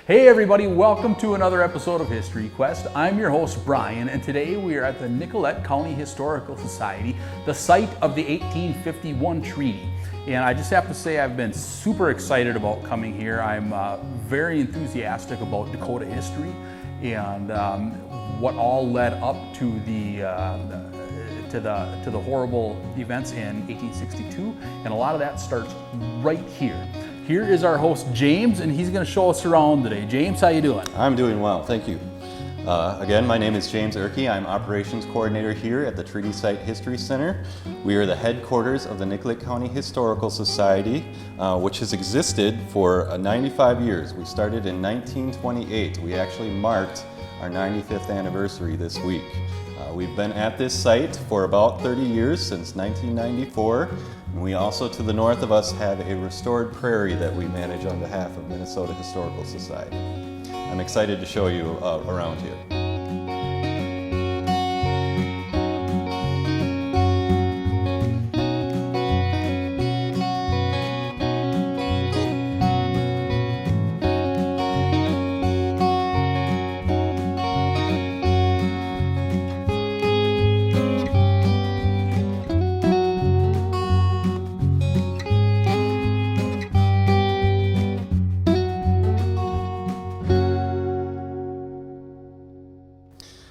Hey everybody, welcome to another episode of History Quest. I'm your host Brian, and today we are at the Nicollet County Historical Society, the site of the 1851 treaty. And I just have to say I've been super excited about coming here. I'm very enthusiastic about Dakota history and what all led up to the horrible events in 1862, and a lot of that starts right here. Here is our host James, and he's going to show us around today. James, how you doing? I'm doing well, thank you. Again, my name is James Erke. I'm Operations Coordinator here at the Treaty Site History Center. We are the headquarters of the Nicollet County Historical Society, which has existed for 95 years. We started in 1928. We actually marked our 95th anniversary this week. We've been at this site for about 30 years, since 1994. And we also, to the north of us, have a restored prairie that we manage on behalf of Minnesota Historical Society. I'm excited to show you around here.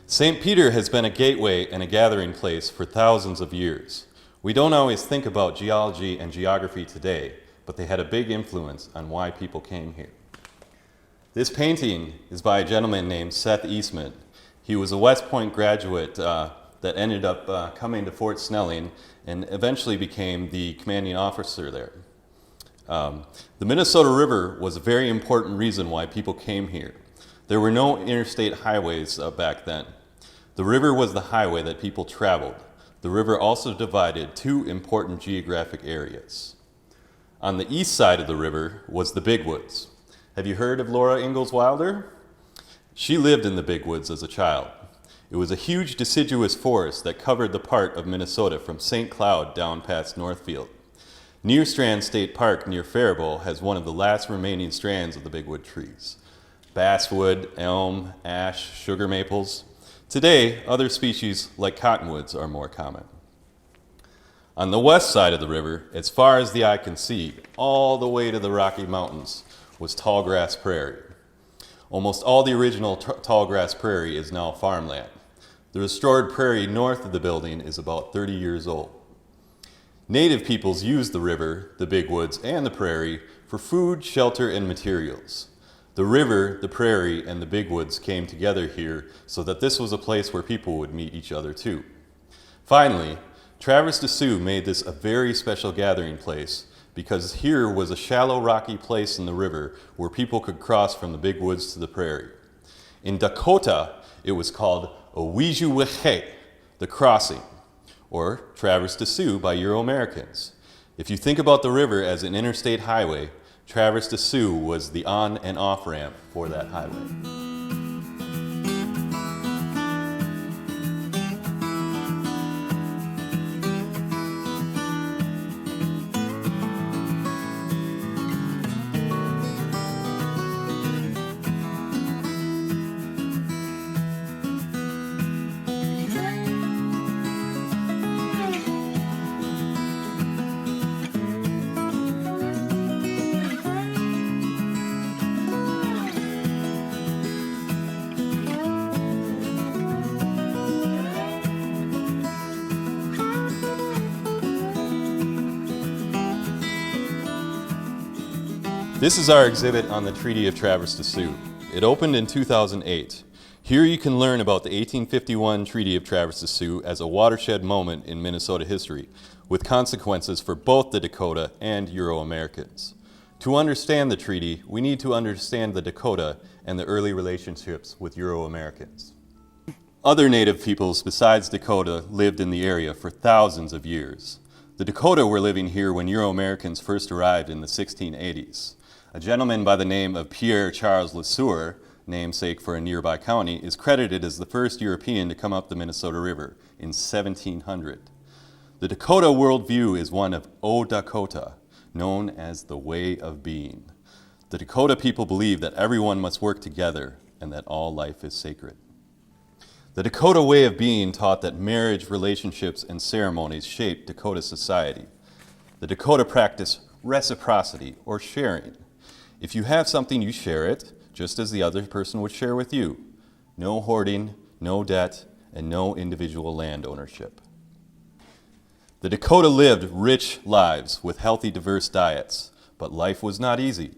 St. Peter has been a gateway and a gathering place for thousands of years. We don't always think about geology and geography today, but they had a big influence on why people came here. This painting is by a gentleman named Seth Eastman. He was a West Point graduate that ended up coming to Fort Snelling and eventually became the commanding officer there. The Minnesota River was a very important reason why people came here. There were no interstate highways back then. The river was the highway that people traveled. The river also divided two important geographic areas. On the east side of the river was the Big Woods. Have you heard of Laura Ingalls Wilder? She lived in the Big Woods as a child. It was a huge deciduous forest that covered the part of Minnesota from St. Cloud down past Northfield. Near Strand State Park near Faribault has one of the last remaining strands of the Big Wood trees. Basswood, elm, ash, sugar maples. Today, other species like cottonwoods are more common. On the west side of the river, as far as the eye can see, all the way to the Rocky Mountains, was tallgrass prairie. Almost all the original tallgrass prairie is now farmland. The restored prairie north of the building is about 30 years old. Native peoples used the river, the Big Woods, and the prairie for food, shelter, and materials. The river, the prairie, and the Big Woods came together here so that this was a place where people would meet each other too. Finally, Traverse des Sioux made this a very special gathering place because here was a shallow rocky place in the river where people could cross from the Big Woods to the prairie. In Dakota, it was called Oweejuwiche, the crossing, or Traverse des Sioux by Euro-Americans. If you think about the river as an interstate highway, Traverse des Sioux was the on and off ramp for that highway. This is our exhibit on the Treaty of Traverse des Sioux. It opened in 2008. Here you can learn about the 1851 Treaty of Traverse des Sioux as a watershed moment in Minnesota history, with consequences for both the Dakota and Euro-Americans. To understand the treaty, we need to understand the Dakota and the early relationships with Euro-Americans. Other native peoples besides Dakota lived in the area for thousands of years. The Dakota were living here when Euro-Americans first arrived in the 1680s. A gentleman by the name of Pierre Charles Le Sueur, namesake for a nearby county, is credited as the first European to come up the Minnesota River in 1700. The Dakota worldview is one of O Dakota, known as the way of being. The Dakota people believe that everyone must work together and that all life is sacred. The Dakota way of being taught that marriage, relationships, and ceremonies shape Dakota society. The Dakota practice reciprocity, or sharing. If you have something, you share it, just as the other person would share with you. No hoarding, no debt, and no individual land ownership. The Dakota lived rich lives with healthy, diverse diets, but life was not easy.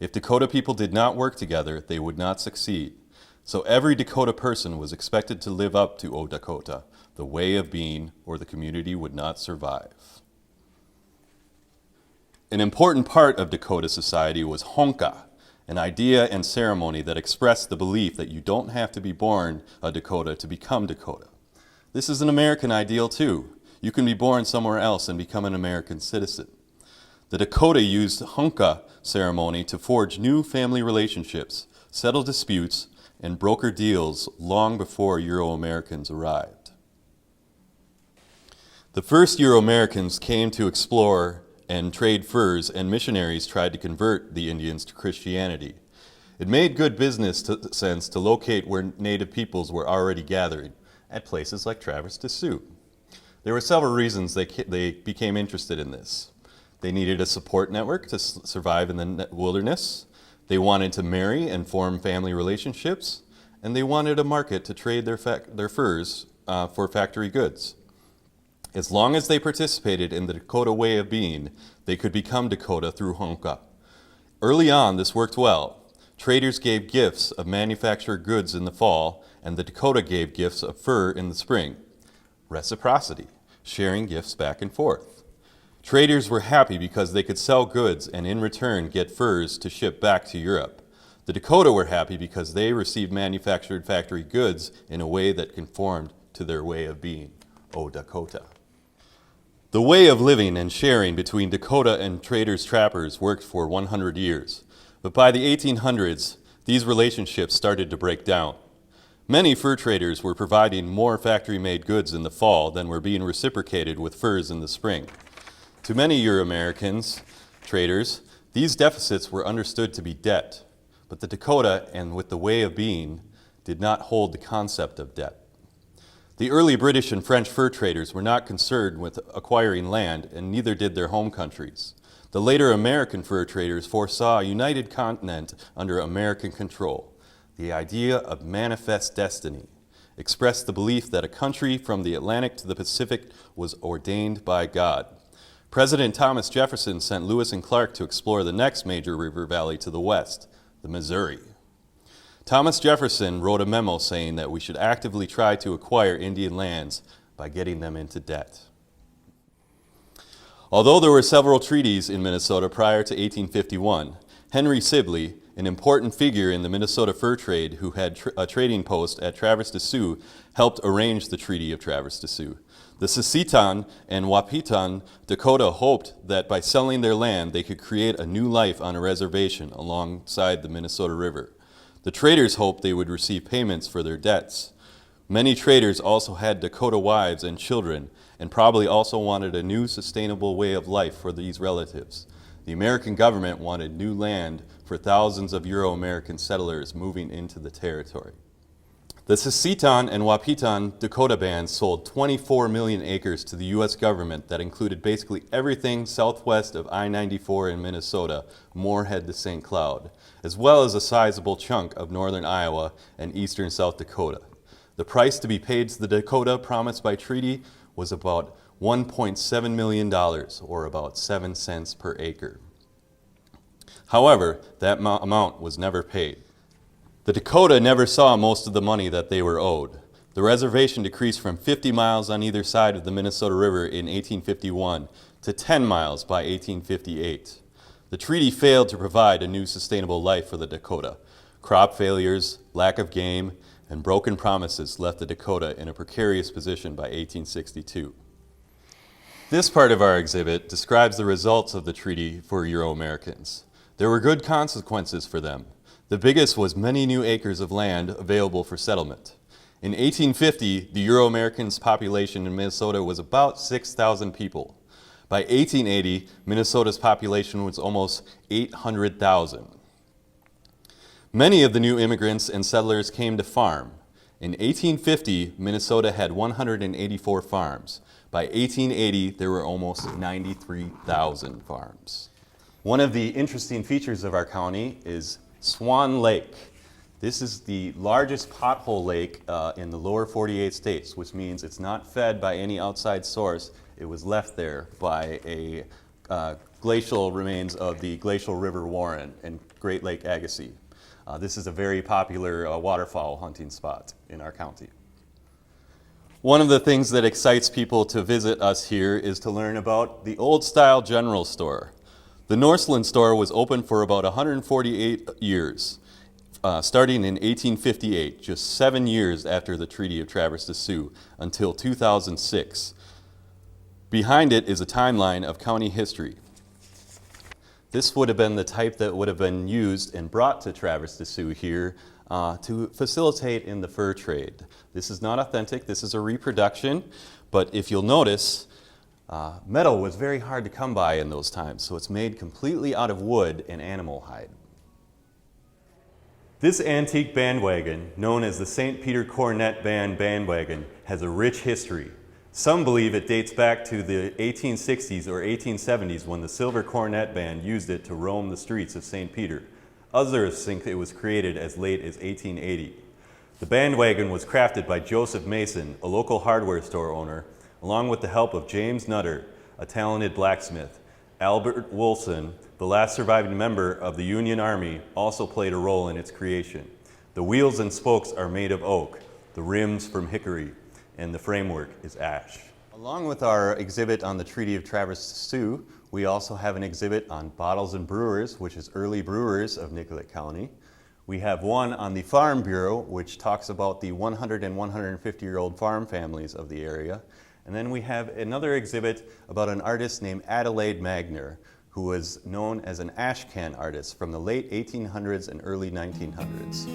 If Dakota people did not work together, they would not succeed. So every Dakota person was expected to live up to O Dakota, the way of being, or the community would not survive. An important part of Dakota society was honka, an idea and ceremony that expressed the belief that you don't have to be born a Dakota to become Dakota. This is an American ideal too. You can be born somewhere else and become an American citizen. The Dakota used honka ceremony to forge new family relationships, settle disputes, and broker deals long before Euro-Americans arrived. The first Euro-Americans came to explore and trade furs, and missionaries tried to convert the Indians to Christianity. It made good business sense to locate where native peoples were already gathering, at places like Traverse des Sioux. There were several reasons they became interested in this. They needed a support network to survive in the wilderness. They wanted to marry and form family relationships, and they wanted a market to trade their furs for factory goods. As long as they participated in the Dakota way of being, they could become Dakota through honka. Early on, this worked well. Traders gave gifts of manufactured goods in the fall, and the Dakota gave gifts of fur in the spring. Reciprocity, sharing gifts back and forth. Traders were happy because they could sell goods and in return get furs to ship back to Europe. The Dakota were happy because they received manufactured factory goods in a way that conformed to their way of being, O Dakota. The way of living and sharing between Dakota and traders-trappers worked for 100 years, but by the 1800s, these relationships started to break down. Many fur traders were providing more factory-made goods in the fall than were being reciprocated with furs in the spring. To many Euro-Americans, traders, these deficits were understood to be debt, but the Dakota, and with the way of being, did not hold the concept of debt. The early British and French fur traders were not concerned with acquiring land, and neither did their home countries. The later American fur traders foresaw a united continent under American control. The idea of manifest destiny expressed the belief that a country from the Atlantic to the Pacific was ordained by God. President Thomas Jefferson sent Lewis and Clark to explore the next major river valley to the west, the Missouri. Thomas Jefferson wrote a memo saying that we should actively try to acquire Indian lands by getting them into debt. Although there were several treaties in Minnesota prior to 1851, Henry Sibley, an important figure in the Minnesota fur trade who had a trading post at Traverse des Sioux, helped arrange the Treaty of Traverse des Sioux. The Sisseton and Wahpeton Dakota hoped that by selling their land, they could create a new life on a reservation alongside the Minnesota River. The traders hoped they would receive payments for their debts. Many traders also had Dakota wives and children, and probably also wanted a new sustainable way of life for these relatives. The American government wanted new land for thousands of Euro-American settlers moving into the territory. The Sisseton and Wahpeton Dakota bands sold 24 million acres to the U.S. government that included basically everything southwest of I-94 in Minnesota, Moorhead to St. Cloud, as well as a sizable chunk of northern Iowa and eastern South Dakota. The price to be paid to the Dakota promised by treaty was about $1.7 million, or about 7 cents per acre. However, that amount was never paid. The Dakota never saw most of the money that they were owed. The reservation decreased from 50 miles on either side of the Minnesota River in 1851 to 10 miles by 1858. The treaty failed to provide a new sustainable life for the Dakota. Crop failures, lack of game, and broken promises left the Dakota in a precarious position by 1862. This part of our exhibit describes the results of the treaty for Euro-Americans. There were good consequences for them. The biggest was many new acres of land available for settlement. In 1850, the Euro-Americans' population in Minnesota was about 6,000 people. By 1880, Minnesota's population was almost 800,000. Many of the new immigrants and settlers came to farm. In 1850, Minnesota had 184 farms. By 1880, there were almost 93,000 farms. One of the interesting features of our county is Swan Lake. This is the largest pothole lake in the lower 48 states, which means it's not fed by any outside source. It was left there by a glacial remains of the glacial river Warren and Great Lake Agassiz. This is a very popular waterfowl hunting spot in our county. One of the things that excites people to visit us here is to learn about the old style general store. The Northland store was open for about 148 years, starting in 1858, just 7 years after the Treaty of Traverse des Sioux, until 2006. Behind it is a timeline of county history. This would have been the type that would have been used and brought to Traverse des Sioux here to facilitate in the fur trade. This is not authentic, this is a reproduction, but if you'll notice, metal was very hard to come by in those times, so it's made completely out of wood and animal hide. This antique bandwagon, known as the St. Peter Cornet Band bandwagon, has a rich history. Some believe it dates back to the 1860s or 1870s when the Silver Cornet Band used it to roam the streets of St. Peter. Others think it was created as late as 1880. The bandwagon was crafted by Joseph Mason, a local hardware store owner, along with the help of James Nutter, a talented blacksmith. Albert Wilson, the last surviving member of the Union Army, also played a role in its creation. The wheels and spokes are made of oak, the rims from hickory, and the framework is ash. Along with our exhibit on the Treaty of Traverse des Sioux, we also have an exhibit on bottles and brewers, which is early brewers of Nicollet County. We have one on the Farm Bureau, which talks about the 100 and 150-year-old farm families of the area. And then we have another exhibit about an artist named Adelaide Magner, who was known as an ash can artist from the late 1800s and early 1900s.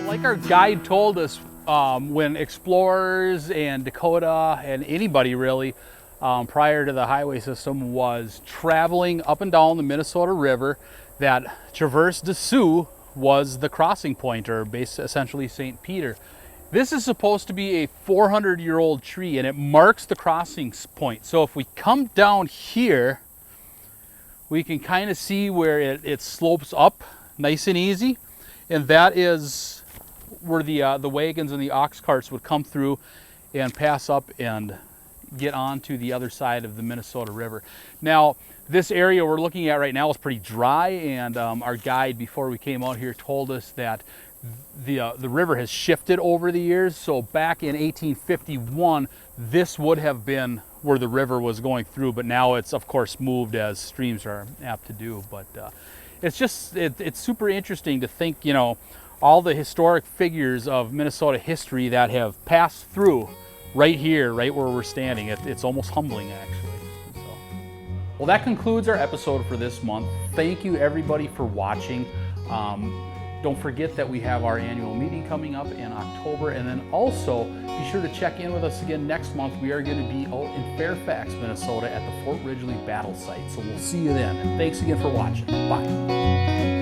Like our guide told us, when explorers and Dakota and anybody really prior to the highway system was traveling up and down the Minnesota River, that Traverse des Sioux was the crossing point, or essentially St. Peter. This is supposed to be a 400-year-old tree, and it marks the crossing point. So if we come down here, we can kind of see where it slopes up nice and easy, and that is where the wagons and the ox carts would come through and pass up and get onto the other side of the Minnesota River. Now, this area we're looking at right now is pretty dry, and our guide before we came out here told us that the river has shifted over the years. So back in 1851, this would have been where the river was going through, but now it's of course moved, as streams are apt to do. But it's just it's super interesting to think, you know, all the historic figures of Minnesota history that have passed through right here, right where we're standing. It's almost humbling, actually. So. Well, that concludes our episode for this month. Thank you everybody for watching. Don't forget that we have our annual meeting coming up in October, and then also be sure to check in with us again next month. We are going to be out in Fairfax, Minnesota at the Fort Ridgely Battle Site. So we'll see you then. And thanks again for watching. Bye.